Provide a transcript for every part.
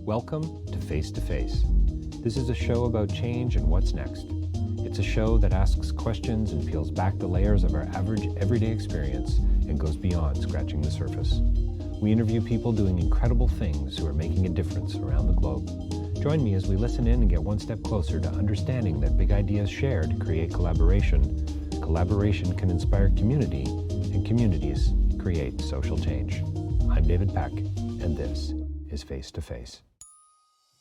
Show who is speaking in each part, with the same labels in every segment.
Speaker 1: Welcome to Face to Face. This is a show about change and what's next. It's a show that asks questions and peels back the layers of our average everyday experience and goes beyond scratching the surface. We interview people doing incredible things who are making a difference around the globe. Join me as we listen in and get one step closer to understanding that big ideas shared create collaboration. Collaboration can inspire community, and communities create social change. I'm David Peck, and this is Face to Face.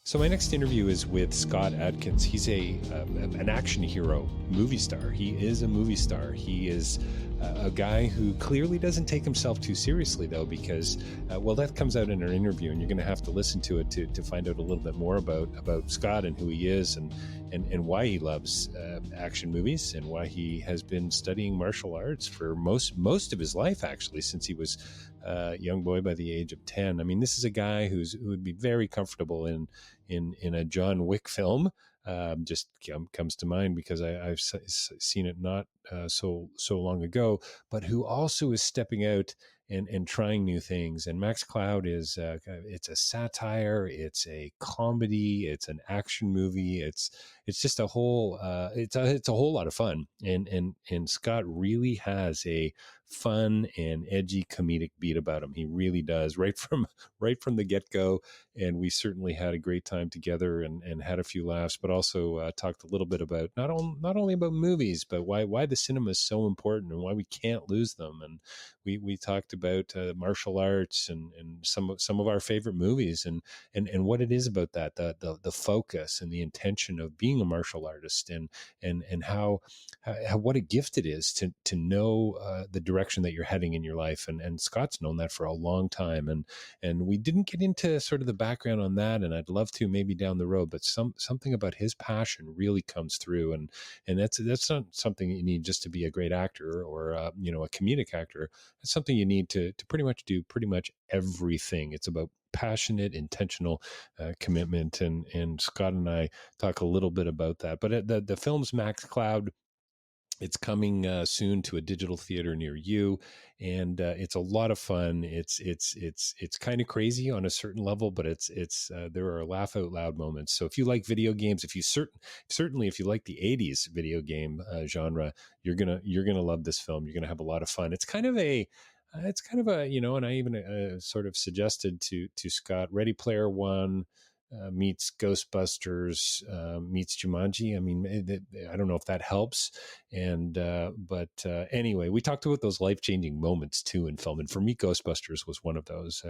Speaker 1: So my next interview is with Scott Adkins. He's an action hero movie star. He is a movie star. He is a guy who clearly doesn't take himself too seriously, though, because, that comes out in our interview, and you're going to have to listen to it to find out a little bit more about Scott and who he is and why he loves action movies and why he has been studying martial arts for most of his life, actually, since he was a young boy by the age of 10. I mean, this is a guy who would be very comfortable in a John Wick film. Just comes to mind because I've seen it not so long ago, but who also is stepping out and trying new things. And Max Cloud is it's a satire, it's a comedy, it's an action movie. It's just a whole it's a whole lot of fun. And Scott really has a fun and edgy comedic beat about him. He really does, right from the get-go. And we certainly had a great time together and had a few laughs, but also talked a little bit about not only about movies, but why the cinema is so important and why we can't lose them. And we talked about martial arts and some of our favorite movies and what it is about that, the focus and the intention of being a martial artist and how what a gift it is to know the direction that you're heading in your life. And Scott's known that for a long time. And we didn't get into sort of the background on that, and I'd love to maybe down the road, but something about his passion really comes through. And that's not something you need just to be a great actor or a comedic actor. It's something you need to pretty much do pretty much everything. It's about passionate, intentional commitment. And Scott and I talk a little bit about that. But the film's Max Cloud. It's coming soon to a digital theater near you, and it's a lot of fun. It's kind of crazy on a certain level, but it's there are laugh out loud moments. So if you like video games, if you certainly if you like the '80s video game genre, you're gonna love this film. You're gonna have a lot of fun. It's kind of a and I even sort of suggested to Scott, Ready Player One meets Ghostbusters, meets Jumanji. I mean, I don't know if that helps. But anyway, we talked about those life-changing moments too in film, and for me, Ghostbusters was one of those.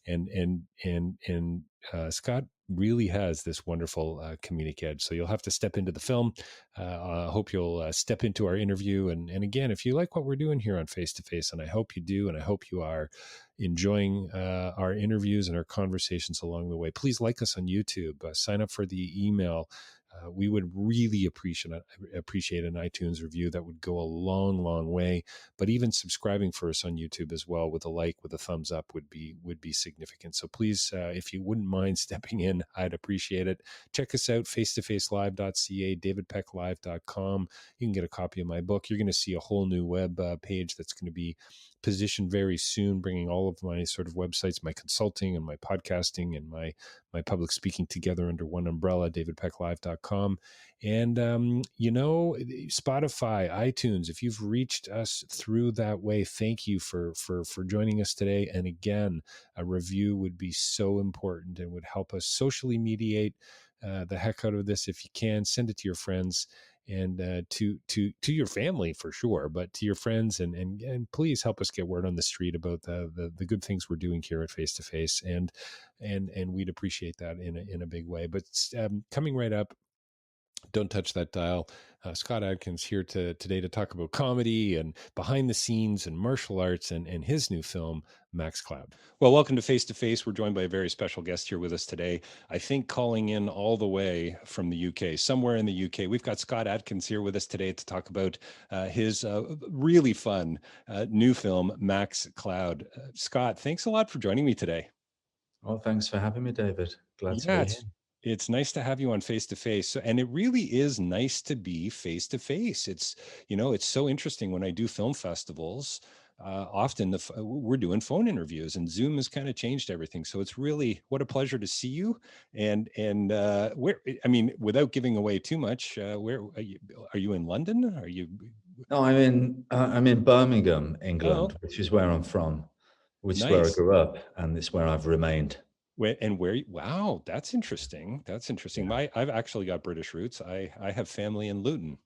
Speaker 1: And Scott really has this wonderful comedic edge. So you'll have to step into the film. I hope you'll step into our interview. And again, if you like what we're doing here on Face to Face, and I hope you do, and I hope you are enjoying our interviews and our conversations along the way, please like us on YouTube, sign up for the email. We would really appreciate an iTunes review. That would go a long way. But even subscribing for us on YouTube as well, with a like, with a thumbs up, would be significant. So please, if you wouldn't mind stepping in, I'd appreciate it. Check us out, facetofacelive.ca, davidpecklive.com. You can get a copy of my book. You're going to see a whole new web page that's going to be positioned very soon, bringing all of my sort of websites, my consulting and my podcasting and my public speaking together under one umbrella, davidpecklive.com. And, Spotify, iTunes, if you've reached us through that way, thank you for joining us today. And again, a review would be so important and would help us socially mediate the heck out of this. If you can, send it to your friends and to your family for sure, but to your friends, and please help us get word on the street about the good things we're doing here at Face to Face, and we'd appreciate that in a big way. But coming right up, don't touch that dial. Scott Adkins here today to talk about comedy and behind the scenes and martial arts and his new film, Max Cloud. Well, welcome to Face to Face. We're joined by a very special guest here with us today. I think calling in all the way from the UK, somewhere in the UK. We've got Scott Adkins here with us today to talk about his really fun new film, Max Cloud. Scott, thanks a lot for joining me today.
Speaker 2: Well, thanks for having me, David. Glad to be here.
Speaker 1: It's nice to have you on Face to Face. And it really is nice to be face to face. It's so interesting when I do film festivals. often we're doing phone interviews, and Zoom has kind of changed everything. So it's really what a pleasure to see you. And where, I mean, without giving away too much, where are you? Are you in London? Are you?
Speaker 2: No, I'm in Birmingham,
Speaker 1: Oh,
Speaker 2: England, which is where I'm from, which is where I
Speaker 1: nice.
Speaker 2: grew up, and it's where I've remained.
Speaker 1: Wow, that's interesting. That's interesting.
Speaker 2: Yeah.
Speaker 1: I've actually got British roots. I have family in Luton.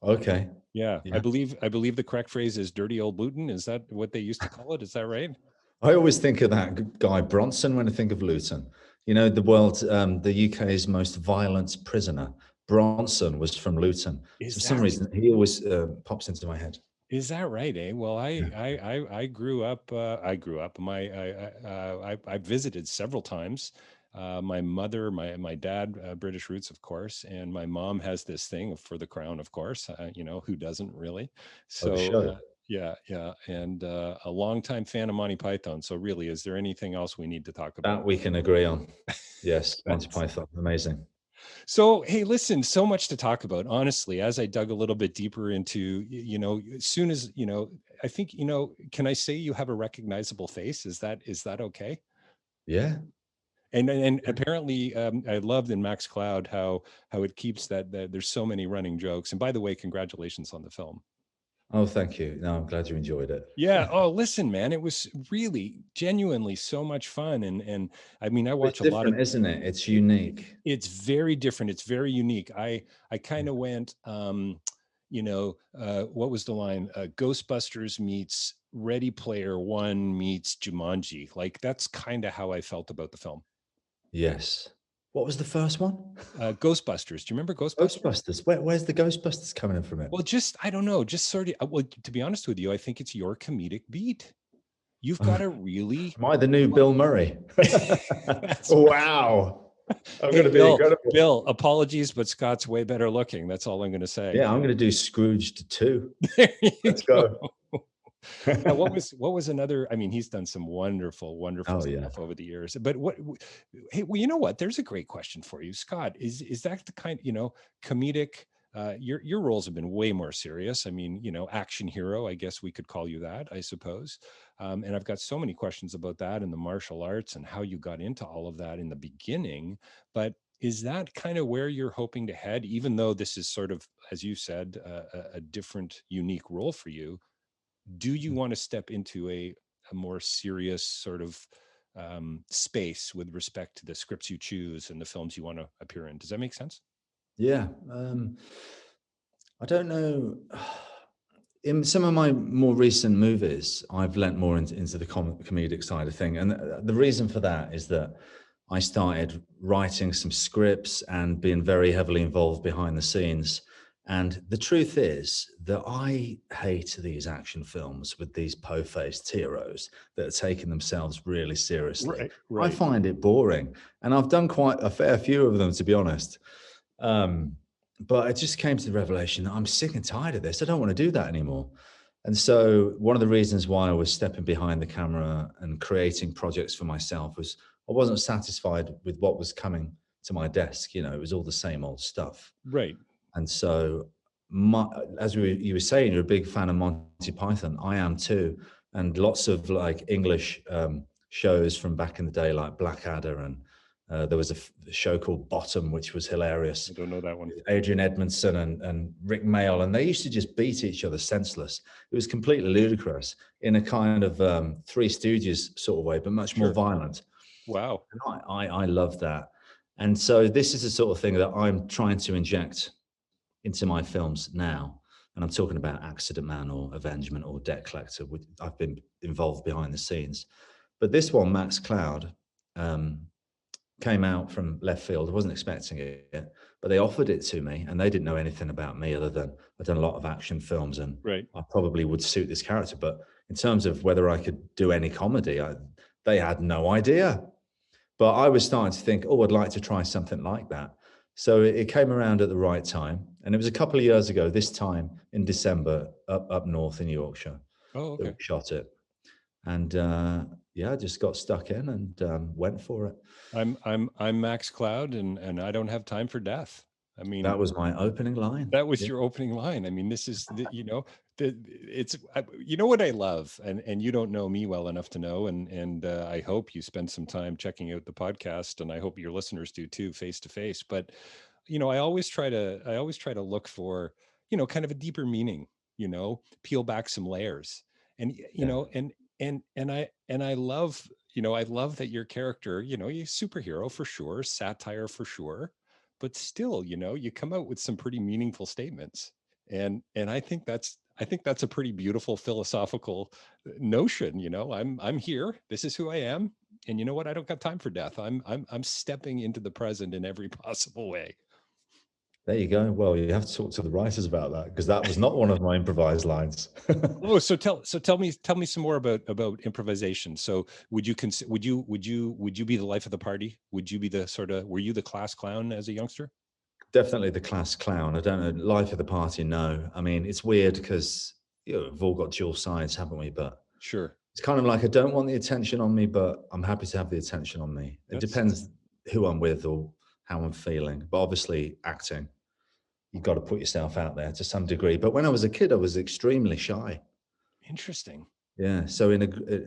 Speaker 2: Okay.
Speaker 1: Yeah, I
Speaker 2: Yeah.
Speaker 1: believe the correct phrase is "dirty old Luton." Is that what they used to call it? Is that right?
Speaker 2: I always think of that guy Bronson when I think of Luton. You know, the UK's most violent prisoner. Bronson was from Luton. So
Speaker 1: Is
Speaker 2: for some
Speaker 1: that
Speaker 2: reason, he always pops into my head.
Speaker 1: is that right? Eh? Well,
Speaker 2: Yeah.
Speaker 1: I grew up. I grew up. I visited several times. My mother, my dad, British roots, of course, and my mom has this thing for the crown, of course. You know, who doesn't really?
Speaker 2: Oh,
Speaker 1: So
Speaker 2: show.
Speaker 1: yeah, yeah, and a longtime fan of Monty Python. So really, is there anything else we need to talk about?
Speaker 2: That we can agree on. Yes, Monty
Speaker 1: That's
Speaker 2: Python, amazing.
Speaker 1: So, hey, listen, so much to talk about. Honestly, as I dug a little bit deeper into, as soon as, I think, can I say you have a recognizable face? Is that okay?
Speaker 2: Yeah.
Speaker 1: And apparently, I loved in Max Cloud how it keeps that there's so many running jokes. And by the way, congratulations on the film.
Speaker 2: Oh, thank you. No, I'm glad you enjoyed it.
Speaker 1: Yeah. Oh, listen, man, it was really genuinely so much fun. And I mean, I
Speaker 2: It's
Speaker 1: watch a lot of
Speaker 2: different, isn't it? It's unique.
Speaker 1: it's very different. It's very unique. I kind of went, what was the line? Ghostbusters meets Ready Player One meets Jumanji. Like that's kind of how I felt about the film.
Speaker 2: Yes. What was the first one?
Speaker 1: Ghostbusters. Do you remember Ghostbusters?
Speaker 2: Ghostbusters. Where's the Ghostbusters coming in from it?
Speaker 1: Well, just I don't know. Just sort of. Well, to be honest with you, I think it's your comedic beat. You've got a really.
Speaker 2: Am I the new Bill Murray?
Speaker 1: That's
Speaker 2: Wow. I'm
Speaker 1: Hey,
Speaker 2: going to be
Speaker 1: Bill.
Speaker 2: incredible.
Speaker 1: Bill. Apologies, but Scott's way better looking. That's all I'm going to say.
Speaker 2: Yeah, I'm going to do Scrooged too.
Speaker 1: There you
Speaker 2: Let's
Speaker 1: go.
Speaker 2: go.
Speaker 1: Yeah, what was another? I mean, he's done some wonderful
Speaker 2: Oh, yeah.
Speaker 1: stuff over the years. But hey, well, you know what? There's a great question for you, Scott. Is that the kind, comedic? Your roles have been way more serious. I mean, action hero. I guess we could call you that, I suppose. And I've got so many questions about that and the martial arts and how you got into all of that in the beginning. But is that kind of where you're hoping to head? Even though this is sort of, as you said, a different, unique role for you, do you want to step into a more serious sort of space with respect to the scripts you choose and the films you want to appear in? Does that make sense?
Speaker 2: Yeah. I don't know. In some of my more recent movies, I've lent more into the comedic side of thing. And the reason for that is that I started writing some scripts and being very heavily involved behind the scenes. And the truth is that I hate these action films with these po-faced heroes that are taking themselves really seriously.
Speaker 1: Right,
Speaker 2: I
Speaker 1: right.
Speaker 2: find it boring. And I've done quite a fair few of them, to be honest. But I just came to the revelation that I'm sick and tired of this. I don't want to do that anymore. And so one of the reasons why I was stepping behind the camera and creating projects for myself was I wasn't satisfied with what was coming to my desk. You know, it was all the same old stuff.
Speaker 1: Right.
Speaker 2: And so, as you were saying, you're a big fan of Monty Python. I am too. And lots of like English shows from back in the day, like Blackadder, and there was a show called Bottom, which was hilarious.
Speaker 1: I don't know that one.
Speaker 2: Adrian Edmondson and Rick Mayall, and they used to just beat each other senseless. It was completely ludicrous in a kind of Three Stooges sort of way, but much more violent.
Speaker 1: Wow.
Speaker 2: And I love that. And so this is the sort of thing that I'm trying to inject into my films now. And I'm talking about Accident Man or Avengement or Debt Collector, which I've been involved behind the scenes. But this one, Max Cloud, came out from left field. I wasn't expecting it, but they offered it to me and they didn't know anything about me other than I'd done a lot of action films and
Speaker 1: Right.
Speaker 2: I probably would suit this character. But in terms of whether I could do any comedy, they had no idea. But I was starting to think, oh, I'd like to try something like that. So it came around at the right time. And it was a couple of years ago, this time in December, up north in Yorkshire,
Speaker 1: Oh,
Speaker 2: that
Speaker 1: okay.
Speaker 2: we shot it. And I just got stuck in and went for it.
Speaker 1: I'm Max Cloud, and I don't have time for death. I mean,
Speaker 2: That was my opening line.
Speaker 1: that was
Speaker 2: Yeah.
Speaker 1: your opening line. I mean, this is the, it's, you know what I love, and you don't know me well enough to know, and I hope you spend some time checking out the podcast, and I hope your listeners do too, face to face. But I always try to look for, kind of a deeper meaning, peel back some layers, and
Speaker 2: Yeah.
Speaker 1: I love, I love that your character, you superhero for sure, satire for sure, but still, you come out with some pretty meaningful statements. And I think that's a pretty beautiful philosophical notion. I'm here. This is who I am. And you know what? I don't got time for death. I'm stepping into the present in every possible way.
Speaker 2: There you go. Well, you have to talk to the writers about that because that was not one of my improvised lines.
Speaker 1: Oh, tell me some more about improvisation. So would you be the life of the party? Would you be the were you the class clown as a youngster?
Speaker 2: Definitely the class clown. I don't know. Life of the party, no. I mean, it's weird because we've all got dual sides, haven't we? But
Speaker 1: Sure.
Speaker 2: it's kind of like I don't want the attention on me, but I'm happy to have the attention on me. It
Speaker 1: That's
Speaker 2: depends who I'm with or how I'm feeling. But obviously, acting, you've got to put yourself out there to some degree. But when I was a kid, I was extremely shy.
Speaker 1: interesting.
Speaker 2: Yeah. So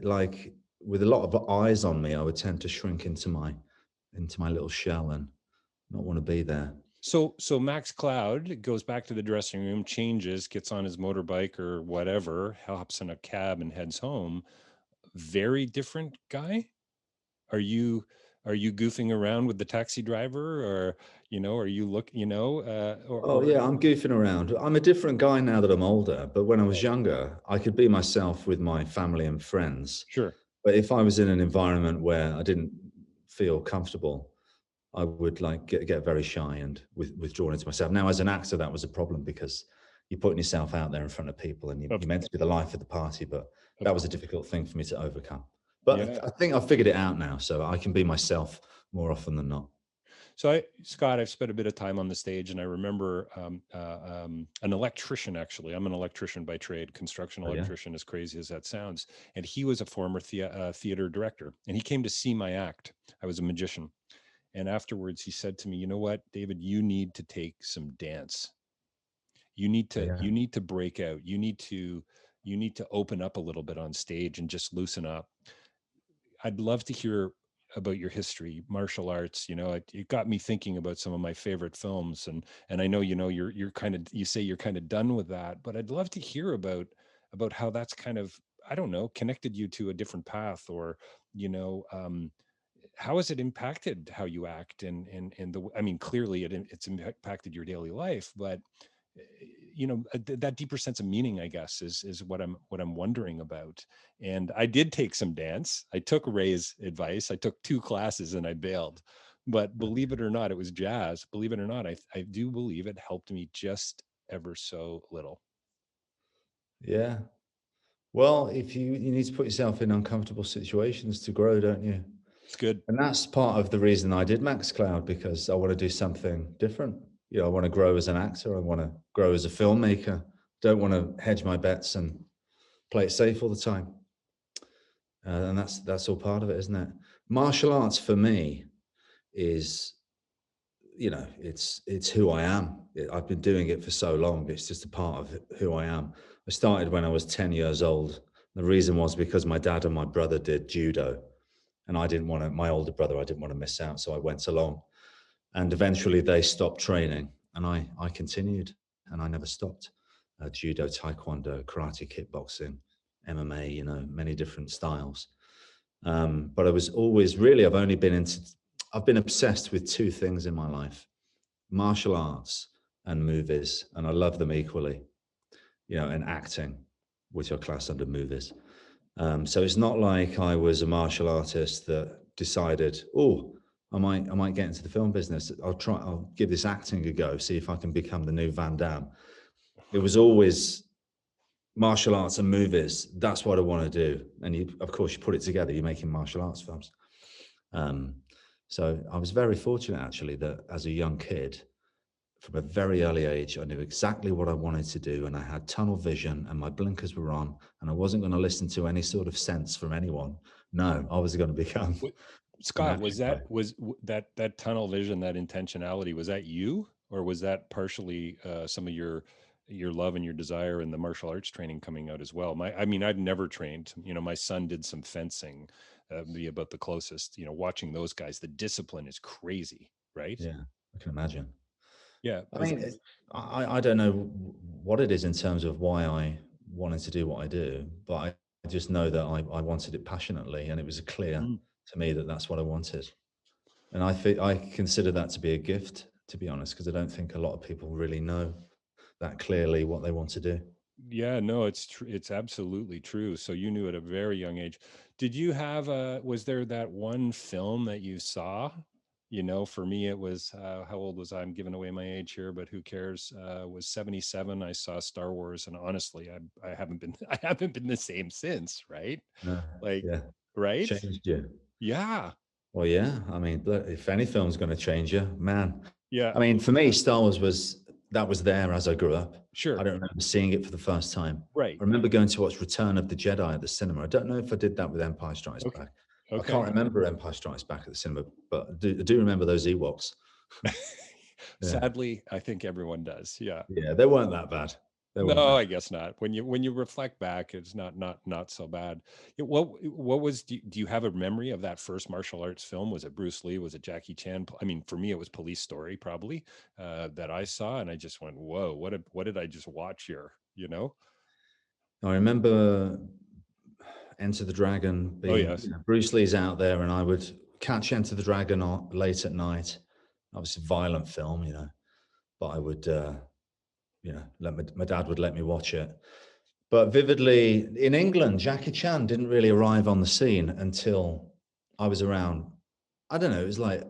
Speaker 2: like with a lot of eyes on me, I would tend to shrink into my little shell and not want to be there.
Speaker 1: So Max Cloud goes back to the dressing room, changes, gets on his motorbike or whatever, hops in a cab and heads home. Very different guy. Are you goofing around with the taxi driver, or are you
Speaker 2: Oh yeah, I'm goofing around. I'm a different guy now that I'm older, but when I was younger, I could be myself with my family and friends.
Speaker 1: Sure.
Speaker 2: But if I was in an environment where I didn't feel comfortable, I would like get very shy and withdrawn into myself. Now, as an actor, that was a problem because you're putting yourself out there in front of people and
Speaker 1: Of,
Speaker 2: you're meant to be the life of the party, but
Speaker 1: of
Speaker 2: that was a
Speaker 1: course.
Speaker 2: difficult thing for me to overcome. But
Speaker 1: Yeah.
Speaker 2: I think I've figured it out now, so I can be myself more often than not.
Speaker 1: So Scott, I've spent a bit of time on the stage, and I remember an electrician. Actually, I'm an electrician by trade, construction
Speaker 2: Oh yeah.
Speaker 1: electrician, as crazy as that sounds. And he was a former theater director, and he came to see my act. I was a magician, and afterwards he said to me, "You know what, David? You need to take some dance.
Speaker 2: Oh, yeah.
Speaker 1: You need to break out. You need to open up a little bit on stage and just loosen up." I'd love to hear about your history, martial arts. It got me thinking about some of my favorite films, and I know you're kind of, you say you're kind of done with that, but I'd love to hear about how that's kind of, I don't know, connected you to a different path, or you know um, how has it impacted how you act, and I mean, clearly it's impacted your daily life, but that deeper sense of meaning, I guess, is what I'm wondering about. And I did take some dance. I took Ray's advice. I took 2 classes and I bailed. But believe it or not, it was jazz. Believe it or not, I do believe it helped me just ever so little.
Speaker 2: Yeah. Well, if you need to put yourself in uncomfortable situations to grow, don't you?
Speaker 1: It's good.
Speaker 2: And that's part of the reason I did Max Cloud, because I want to do something different. I want to grow as an actor. I want to grow as a filmmaker. Don't want to hedge my bets and play it safe all the time. And that's all part of it, isn't it? Martial arts for me is, it's who I am. I've been doing it for so long. It's just a part of who I am. I started when I was 10 years old. The reason was because my dad and my brother did judo, and my older brother, I didn't want to miss out. So I went along, and eventually they stopped training, and I continued, and I never stopped. Judo, taekwondo, karate, kickboxing, MMA, many different styles. But I was always really, I've been obsessed with 2 things in my life: martial arts and movies, and I love them equally, and acting, which are classed under movies. So it's not like I was a martial artist that decided, oh, I might get into the film business. I'll give this acting a go, see if I can become the new Van Damme. It was always martial arts and movies. That's what I want to do. And of course, you put it together, you're making martial arts films. So I was very fortunate, actually, that as a young kid, from a very early age, I knew exactly what I wanted to do, and I had tunnel vision, and my blinkers were on, and I wasn't going to listen to any sort of sense from anyone. No, I was going to become an
Speaker 1: Scott,
Speaker 2: action guy.
Speaker 1: that tunnel vision, that intentionality, was that you, or was that partially some of your love and your desire and the martial arts training coming out as well? I mean, I've never trained. My son did some fencing, be about the closest. Watching those guys, the discipline is crazy, right?
Speaker 2: Yeah, I can imagine.
Speaker 1: Yeah,
Speaker 2: I mean, I don't know what it is in terms of why I wanted to do what I do, but I just know that I wanted it passionately, and it was clear
Speaker 1: Mm.
Speaker 2: to me that that's what I wanted. And I consider that to be a gift, to be honest, because I don't think a lot of people really know that clearly what they want to do.
Speaker 1: Yeah, no, it's true. It's absolutely true. So you knew at a very young age. Did you have was there that one film that you saw? For me, it was, how old was I? I'm giving away my age here, but who cares? Was 77. I saw Star Wars, and honestly, I haven't been, I haven't been the same since, right?
Speaker 2: No,
Speaker 1: Like,
Speaker 2: yeah,
Speaker 1: right?
Speaker 2: changed you.
Speaker 1: Yeah.
Speaker 2: Well, yeah. I mean, look, if any film's going to change you, man.
Speaker 1: Yeah.
Speaker 2: I mean, for me, Star Wars was there as I grew up. I
Speaker 1: Sure.
Speaker 2: don't remember seeing it for the first time.
Speaker 1: Right.
Speaker 2: I remember going to watch Return of the Jedi at the cinema. I don't know if I did that with Empire Strikes
Speaker 1: Okay.
Speaker 2: Back. I
Speaker 1: Okay.
Speaker 2: can't remember Empire Strikes Back at the cinema, but I do remember those Ewoks. Yeah,
Speaker 1: Sadly, I think everyone does. Yeah.
Speaker 2: yeah, they weren't that bad. They weren't
Speaker 1: No,
Speaker 2: that.
Speaker 1: I guess not. When you reflect back, it's not so bad. What was do you have a memory of that first martial arts film? Was it Bruce Lee? Was it Jackie Chan? I mean, for me, it was Police Story, probably, that I saw, and I just went, "Whoa, what did I just watch here?"
Speaker 2: I remember Enter the Dragon
Speaker 1: Oh
Speaker 2: being,
Speaker 1: yes,
Speaker 2: Bruce Lee's out there, and I would catch Enter the Dragon on late at night. Obviously, violent film, but I would, let my dad would let me watch it. But vividly, in England, Jackie Chan didn't really arrive on the scene until I was around, I don't know, it was like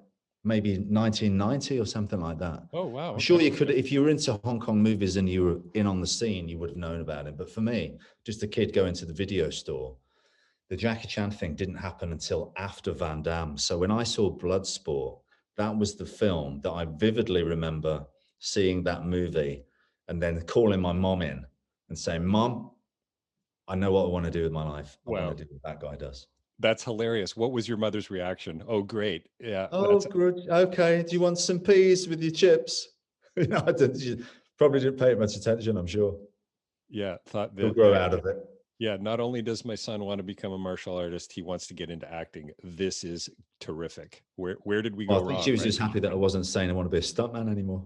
Speaker 2: maybe 1990 or something like that.
Speaker 1: oh wow,
Speaker 2: I'm
Speaker 1: okay,
Speaker 2: sure you could, if you were into Hong Kong movies and you were in on the scene, you would have known about it. But for me, just a kid going to the video store, the Jackie Chan thing didn't happen until after Van Damme. So when I saw Bloodsport, that was the film that I vividly remember seeing that movie and then calling my mom in and saying, "Mom, I know what I want to do with my life. I want to
Speaker 1: wow,
Speaker 2: do what that guy does."
Speaker 1: that's hilarious. What was your mother's reaction? Oh, great, yeah,
Speaker 2: Oh,
Speaker 1: that's
Speaker 2: good. Okay. Do you want some peas with your chips? I didn't, she probably didn't pay much attention, I'm sure.
Speaker 1: yeah. Thought
Speaker 2: He'll
Speaker 1: that,
Speaker 2: grow out of it.
Speaker 1: yeah. Not only does my son want to become a martial artist, he wants to get into acting. This is terrific. Where did we
Speaker 2: Well,
Speaker 1: go
Speaker 2: I think she
Speaker 1: wrong,
Speaker 2: was
Speaker 1: right?
Speaker 2: just happy that I wasn't saying I want to be a stuntman anymore.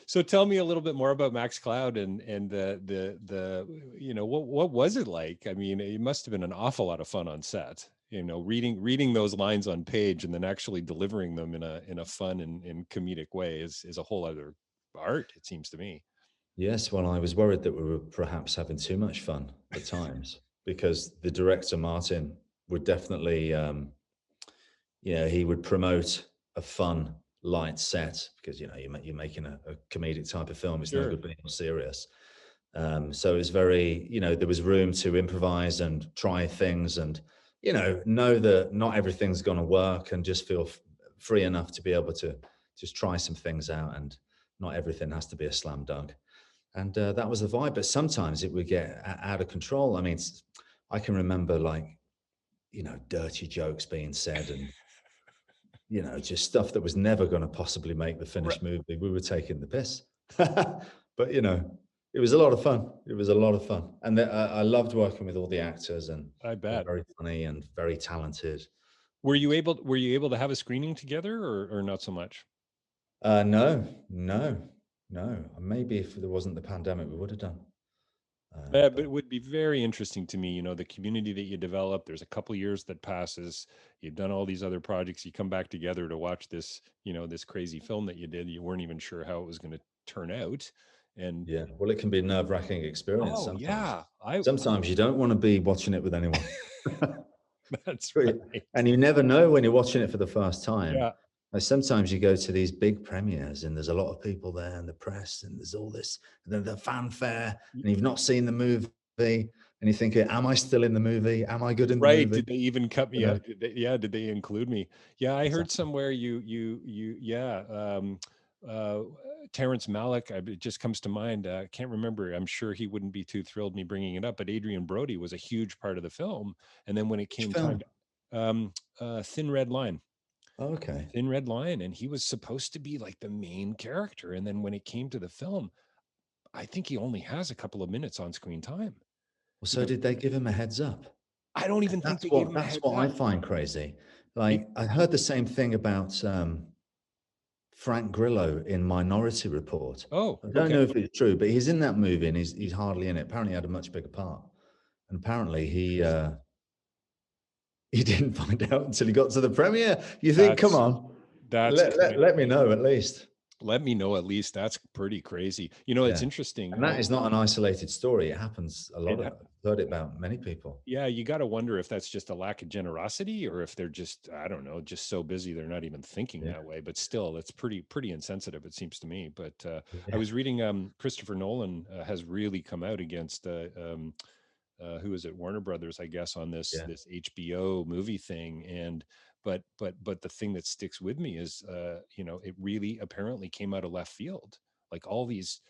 Speaker 1: So tell me a little bit more about Max Cloud and the what was it like? I mean, it must have been an awful lot of fun on set. Reading those lines on page and then actually delivering them in a fun and comedic way is a whole other art, it seems to me.
Speaker 2: Yes, well, I was worried that we were perhaps having too much fun at times because the director, Martin, would definitely, he would promote a fun, light set because, you're making a comedic type of film. It's no
Speaker 1: Sure.
Speaker 2: good being serious. So it was very, there was room to improvise and try things and, know that not everything's going to work and just feel free enough to be able to just try some things out and not everything has to be a slam dunk. And that was the vibe. But sometimes it would get out of control. I mean, I can remember like, dirty jokes being said and, just stuff that was never going to possibly make the
Speaker 1: Right.
Speaker 2: finished movie. We were taking the piss. But, it was a lot of fun. It was a lot of fun. And I loved working with all the actors and
Speaker 1: I
Speaker 2: they're
Speaker 1: bet.
Speaker 2: very funny and very talented.
Speaker 1: Were you able to have a screening together or not so much?
Speaker 2: No, no, no. Maybe if there wasn't the pandemic, we would have done.
Speaker 1: But
Speaker 2: But
Speaker 1: it would be very interesting to me, the community that you develop. There's a couple years that passes. You've done all these other projects. You come back together to watch this crazy film that you did. You weren't even sure how it was going to turn out. And
Speaker 2: yeah, well, it can be a nerve-wracking experience
Speaker 1: oh
Speaker 2: sometimes.
Speaker 1: yeah, I
Speaker 2: Sometimes you don't want to be watching it with anyone.
Speaker 1: that's
Speaker 2: Right.
Speaker 1: right.
Speaker 2: And you never know when you're watching it for the first time.
Speaker 1: Yeah,
Speaker 2: Like sometimes you go to these big premieres and there's a lot of people there and the press and there's all this, and then the fanfare,
Speaker 1: y-
Speaker 2: and you've not seen the movie, and you think, am I still in the movie? Am I good in the
Speaker 1: right.
Speaker 2: movie?
Speaker 1: Did they even cut
Speaker 2: You
Speaker 1: me
Speaker 2: know,
Speaker 1: out? Did they include me? Yeah, I heard
Speaker 2: exactly.
Speaker 1: somewhere yeah. Uh, Terrence Malick, it just comes to mind. Can't remember. I'm sure he wouldn't be too thrilled me bringing it up, but Adrian Brody was a huge part of the film. And then when it
Speaker 2: Which
Speaker 1: came time
Speaker 2: film?
Speaker 1: to Thin Red Line,
Speaker 2: Okay.
Speaker 1: Thin Red Line, and he was supposed to be like the main character. And then when it came to the film, I think he only has a couple of minutes on screen time.
Speaker 2: Well,
Speaker 1: You
Speaker 2: so
Speaker 1: know,
Speaker 2: did they give him a heads up?
Speaker 1: I don't even think they gave him a
Speaker 2: That's
Speaker 1: heads
Speaker 2: what I
Speaker 1: up.
Speaker 2: find crazy.
Speaker 1: It,
Speaker 2: Like, I heard the same thing about Frank Grillo in Minority Report.
Speaker 1: oh,
Speaker 2: I don't
Speaker 1: okay.
Speaker 2: know if it's true, but he's in that movie and he's hardly in it. Apparently, he had a much bigger part, and apparently he didn't find out until he got to the premiere. You think, come
Speaker 1: That's
Speaker 2: on,
Speaker 1: that's kind.
Speaker 2: let me know at least.
Speaker 1: Let me know at least. That's pretty crazy. It's
Speaker 2: Yeah,
Speaker 1: interesting.
Speaker 2: and that is not an isolated story. It happens a lot.
Speaker 1: It
Speaker 2: I've heard it about many people.
Speaker 1: Yeah, you got to wonder if that's just a lack of generosity or if they're just, I don't know, just so busy they're not even thinking
Speaker 2: Yeah,
Speaker 1: that way. But still, it's pretty insensitive, it seems to me. But I
Speaker 2: yeah,
Speaker 1: was reading Christopher Nolan has really come out against who is it, Warner Brothers, I guess, on this
Speaker 2: yeah.
Speaker 1: HBO movie thing. And but the thing that sticks with me is it really apparently came out of left field. Like all these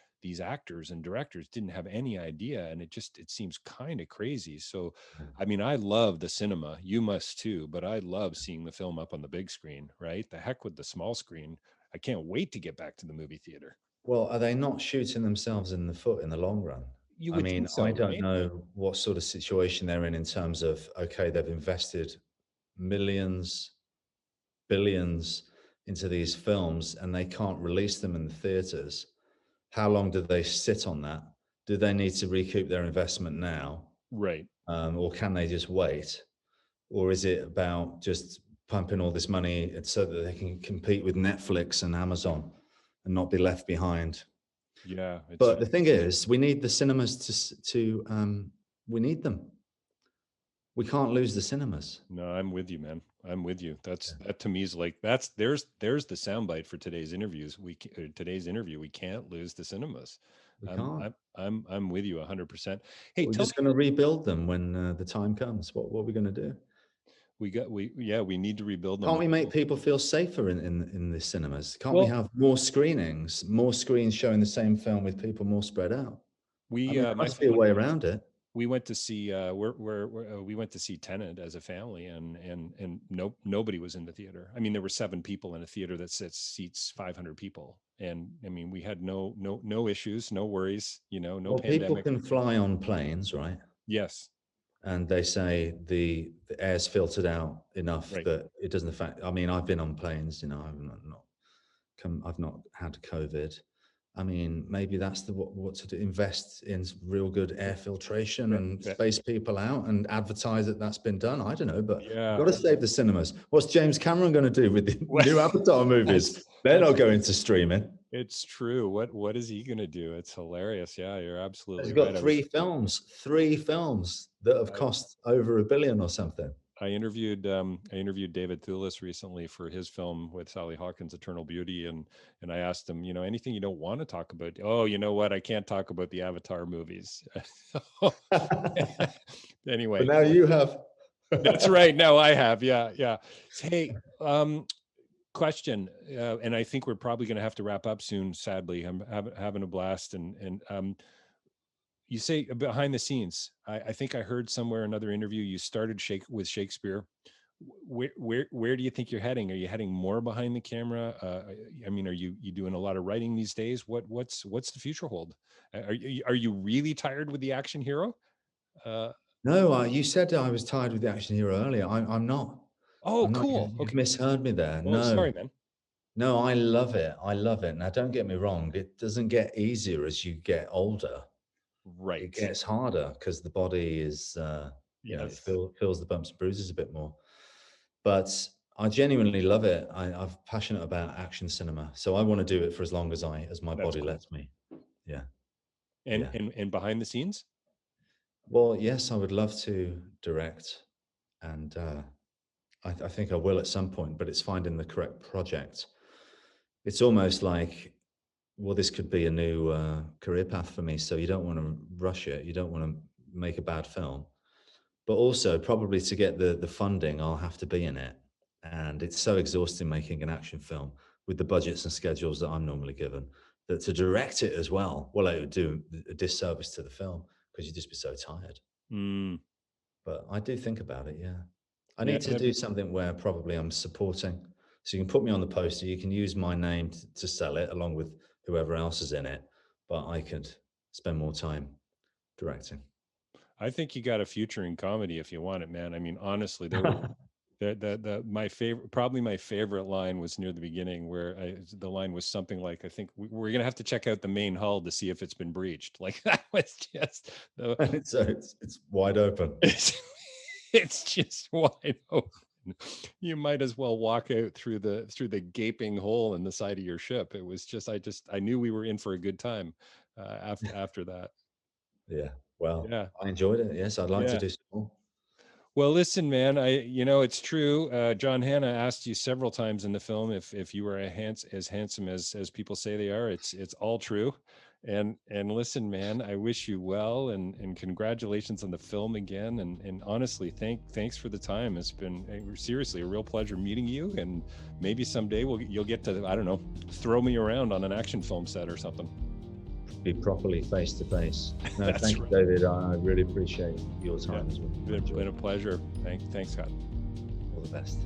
Speaker 1: actors and directors didn't have any idea, and it seems kind of crazy. So
Speaker 2: Yeah.
Speaker 1: I mean, I love the cinema, you must too, but I love seeing the film up on the big screen, right? The heck with the small screen. I can't wait to get back to the movie theater.
Speaker 2: Well, are they not shooting themselves in the foot in the long run?
Speaker 1: You
Speaker 2: I
Speaker 1: would
Speaker 2: mean,
Speaker 1: think so,
Speaker 2: I don't
Speaker 1: right?
Speaker 2: know what sort of situation they're in terms of, okay, they've invested millions, billions into these films and they can't release them in the theaters. How long do they sit on that? Do they need to recoup their investment now?
Speaker 1: Right.
Speaker 2: Or can they just wait? Or is it about just pumping all this money so that they can compete with Netflix and Amazon and not be left behind?
Speaker 1: Yeah, it's
Speaker 2: But the thing is, we need the cinemas we need them. We can't lose the cinemas.
Speaker 1: no, I'm with you, man. I'm with you.
Speaker 2: Yeah,
Speaker 1: That to me is like there's the soundbite for today's interviews. Today's interview. We can't lose the cinemas.
Speaker 2: we can't.
Speaker 1: I'm with you 100%. Hey,
Speaker 2: We're
Speaker 1: tell
Speaker 2: just
Speaker 1: me,
Speaker 2: going to rebuild them when the time comes. What are we going to do?
Speaker 1: we need to rebuild them.
Speaker 2: Can't we make people feel safer in the cinemas? Can't we
Speaker 1: Well,
Speaker 2: have more screenings, more screens showing the same film with people more spread out? I
Speaker 1: we
Speaker 2: mean, there
Speaker 1: my
Speaker 2: must be a way around it.
Speaker 1: we went to see we went to see Tenet as a family, and nobody was in the theater. I mean, there were 7 people in a theater that seats 500 people, and I mean, we had no issues, no worries, no
Speaker 2: Well, people
Speaker 1: pandemic.
Speaker 2: can fly on planes, right?
Speaker 1: Yes,
Speaker 2: And they say the air's filtered out enough
Speaker 1: right.
Speaker 2: that it doesn't affect. I mean, I've been on planes, I've not had COVID. I mean, maybe that's what to do. Invest in real good air filtration
Speaker 1: That,
Speaker 2: and
Speaker 1: that,
Speaker 2: space people out and advertise that that's been done. I don't know, but we've
Speaker 1: yeah.
Speaker 2: got to save the cinemas. What's James Cameron going to do with the
Speaker 1: Well,
Speaker 2: new Avatar movies? They're
Speaker 1: that's
Speaker 2: not going to streaming.
Speaker 1: it's true. What is he gonna do? It's hilarious. Yeah, you're
Speaker 2: He's
Speaker 1: absolutely right.
Speaker 2: got three films that have
Speaker 1: I
Speaker 2: cost over $1 billion or something.
Speaker 1: I interviewed David Thewlis recently for his film with Sally Hawkins, Eternal Beauty, and I asked him, anything you don't want to talk about. Oh, you know what? I can't talk about the Avatar movies.
Speaker 2: But
Speaker 1: Anyway,
Speaker 2: now you have.
Speaker 1: that's right. Now I have. Yeah, yeah. Hey, question, and I think we're probably going to have to wrap up soon. Sadly, I'm having a blast, and you say behind the scenes. I think I heard somewhere another interview you started with Shakespeare. Where do you think you're heading? Are you heading more behind the camera? I mean, are you doing a lot of writing these days? What's the future hold? Are you really tired with the action hero? Uh,
Speaker 2: No, you said I was tired with the action hero earlier. I'm not.
Speaker 1: oh,
Speaker 2: I'm not.
Speaker 1: cool.
Speaker 2: You've
Speaker 1: Okay.
Speaker 2: misheard me there.
Speaker 1: Oh,
Speaker 2: No,
Speaker 1: sorry, man.
Speaker 2: no, I love it. I love it. Now, don't get me wrong. It doesn't get easier as you get older. It
Speaker 1: Right.
Speaker 2: gets harder because the body is, it
Speaker 1: Yes,
Speaker 2: feels the bumps and bruises a bit more. But I genuinely love it. I'm passionate about action cinema, so I want to do it for as long as my
Speaker 1: that's
Speaker 2: body
Speaker 1: cool.
Speaker 2: lets me. Yeah,
Speaker 1: And
Speaker 2: yeah.
Speaker 1: and and behind the scenes.
Speaker 2: Well, yes, I would love to direct, and I think I will at some point. But it's finding the correct project. It's almost like, well, this could be a new career path for me. So you don't want to rush it. You don't want to make a bad film. But also, probably to get the funding, I'll have to be in it. And it's so exhausting making an action film with the budgets and schedules that I'm normally given, that to direct it as well, it would do a disservice to the film because you'd just be so tired.
Speaker 1: Mm,
Speaker 2: But I do think about it, yeah. I
Speaker 1: yeah,
Speaker 2: need to do something where probably I'm supporting. So you can put me on the poster. You can use my name to sell it along with whoever else is in it. But I could spend more time directing.
Speaker 3: I think you got a future in comedy if you want it, man. I mean, honestly, my favorite line was near the beginning where the line was something like, I think we're gonna have to check out the main hull to see if it's been breached. Like that was just
Speaker 2: So it's wide open.
Speaker 3: It's just wide open. You might as well walk out through the gaping hole in the side of your ship. It was just I knew we were in for a good time after that.
Speaker 2: Yeah. Well,
Speaker 3: Yeah.
Speaker 2: I enjoyed it. Yes, I'd like to
Speaker 3: Yeah.
Speaker 2: do some more.
Speaker 3: Well, listen, man, it's true. John Hannah asked you several times in the film if you were as handsome as people say they are. It's all true. And listen, man, I wish you well and congratulations on the film again. And honestly, thanks for the time. It's been seriously a real pleasure meeting you. And maybe someday you'll get to, I don't know, throw me around on an action film set or something.
Speaker 2: Be properly face to face. No, thank you,
Speaker 3: right.
Speaker 2: David. I really appreciate your time as well.
Speaker 3: It's been a pleasure. Thanks, Scott.
Speaker 2: All the best.